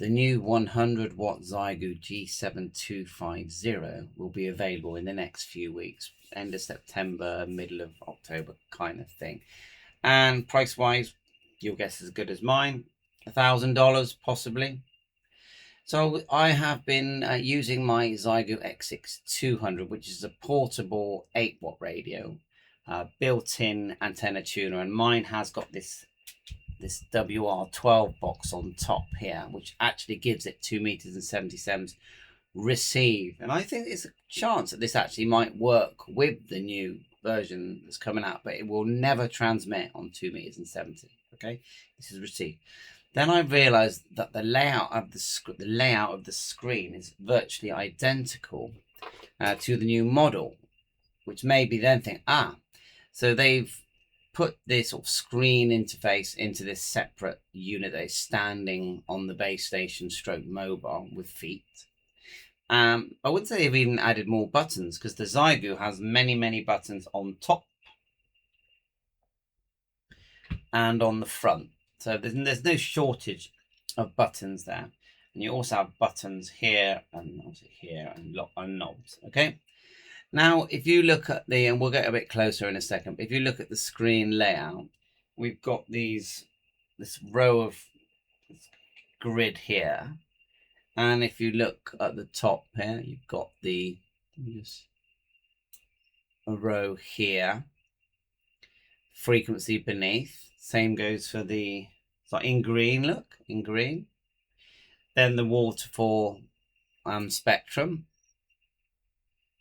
The new 100 watt Xiegu G7250 will be available in the next few weeks, end of September, middle of October kind of thing. And price wise, your guess is as good as mine, $1,000 possibly. So I have been using my Xiegu X6200, which is a portable 8-watt radio, built-in antenna tuner, and mine has got this WR12 box on top here, which actually gives it 2 meters and 77 receive. And I think there's a chance that this actually might work with the new version that's coming out, but it will never transmit on 2 meters and 70. Okay, this is receive. Then I realized that the layout of the screen is virtually identical to the new model, which made me then think, so they've put this sort of screen interface into this separate unit that is standing on the base station stroke mobile with feet. I wouldn't say they've even added more buttons, because the Xiegu has many buttons on top and on the front. So there's no shortage of buttons there. And you also have buttons here and here and knobs, okay? Now, if you look at and we'll get a bit closer in a second, but if you look at the screen layout, we've got this row of grid here. And if you look at the top here, you've got a row here, frequency beneath. Same goes for so in green, look, in green. Then the waterfall spectrum.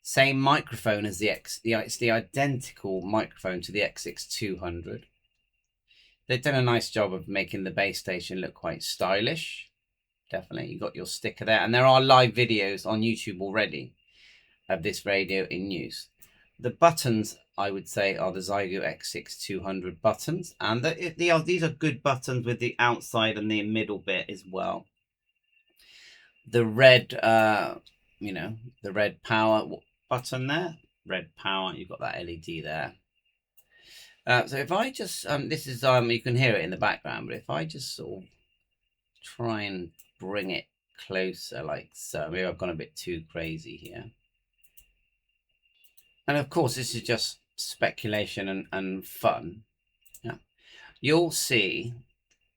Same microphone as it's the identical microphone to the X6200. They've done a nice job of making the base station look quite stylish. Definitely, you got your sticker there. And there are live videos on YouTube already of this radio in use. The buttons, I would say, are the Xiegu X6200 buttons. And these are good buttons with the outside and the middle bit as well. The red, the red power button there, red power, you've got that LED there. So if I just, this is, you can hear it in the background, but if I just sort of try and bring it closer like so, maybe I've gone a bit too crazy here. And of course, this is just speculation and fun. Yeah, you'll see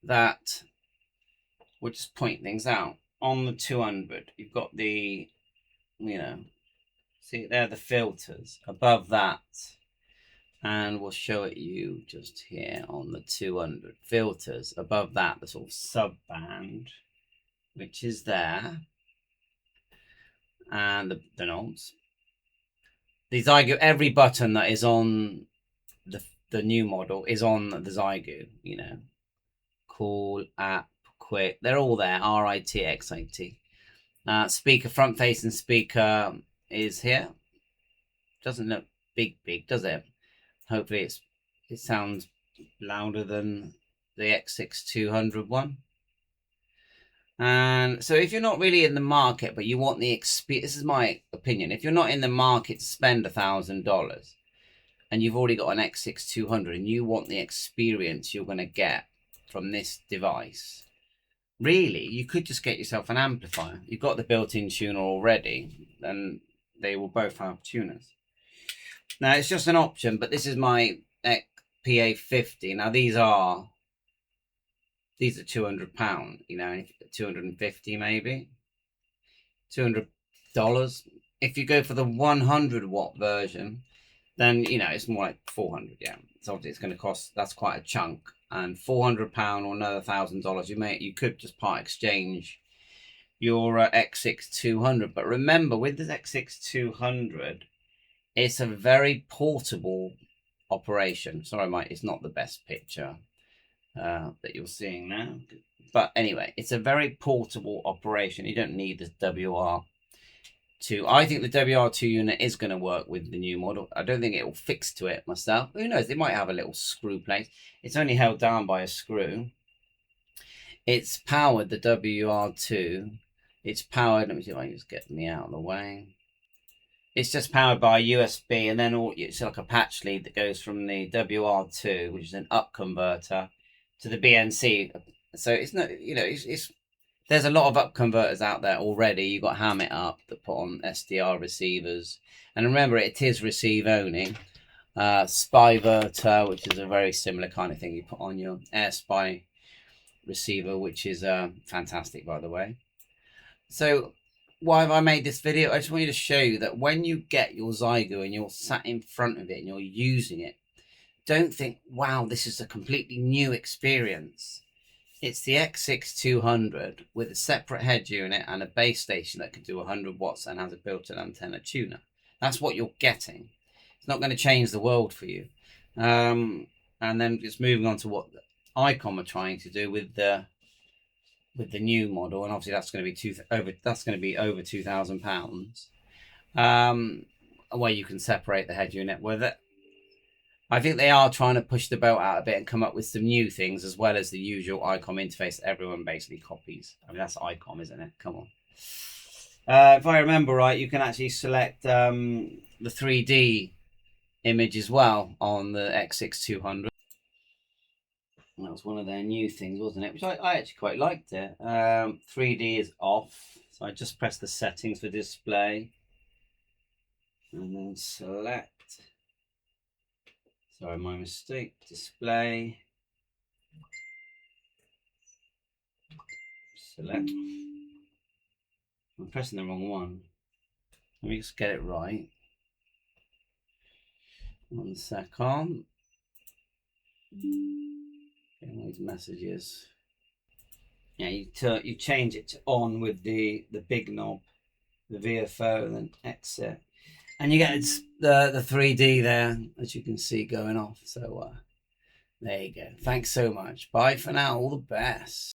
that we'll just point things out. On the 200, you've got the, see there, the filters above that. And we'll show it you just here on the 200 filters above that, the sort of sub band, which is there. And the knobs. The Xiegu, every button that is on the new model is on the Xiegu, call, app, quick, they're all there, RIT, XIT. Speaker, front facing speaker is here. Doesn't look big, does it? Hopefully it sounds louder than the X6200 one. And so if you're not really in the market, but you want the experience, this is my opinion, if you're not in the market to spend $1,000 and you've already got an X6200 and you want the experience you're going to get from this device, really, you could just get yourself an amplifier. You've got the built-in tuner already, and they will both have tuners. Now, it's just an option, but this is my PA50. Now, these are £200, 250 maybe, $200. If you go for the 100 watt version, then it's more like 400. Yeah, so obviously it's going to cost, that's quite a chunk. And £400 or another $1,000, you could just part exchange your X6200. But remember, with this X6200, it's a very portable operation. Sorry, Mike, it's not the best picture that you're seeing now. But anyway, it's a very portable operation. You don't need this WR2. I think the WR2 unit is going to work with the new model. I don't think it will fix to it myself. Who knows? It might have a little screw place. It's only held down by a screw. It's powered, the WR2. It's powered, let me see if I can just get me out of the way. It's just powered by a USB, and then it's like a patch lead that goes from the WR2, which is an up converter, to the BNC. So it's not, it's There's a lot of up converters out there already. You've got Ham It Up that put on SDR receivers. And remember, it is receive only. Spyverter, which is a very similar kind of thing you put on your AirSpy receiver, which is fantastic, by the way. So why have I made this video? I just want you to show you that when you get your Xiegu and you're sat in front of it and you're using it, don't think, wow, this is a completely new experience. It's the X6200 with a separate head unit and a base station that can do 100 watts and has a built-in antenna tuner. That's what you're getting. It's not going to change the world for you. And then just moving on to what ICOM are trying to do with the new model, and obviously that's going to be over £2,000. Where you can separate the head unit with it. I think they are trying to push the boat out a bit and come up with some new things, as well as the usual ICOM interface that everyone basically copies. I mean, that's ICOM, isn't it? Come on. If I remember right, you can actually select the 3D image as well on the X6200. That was one of their new things, wasn't it? Which I actually quite liked it. 3D is off. So I just press the settings for display. And then select. Sorry, my mistake. Display. Select. I'm pressing the wrong one. Let me just get it right. 1 second. Getting all these messages. Yeah, you change it to on with the big knob, the VFO, and then exit, and you get the 3D there, as you can see, going off. So there you go. Thanks so much. Bye for now. All the best.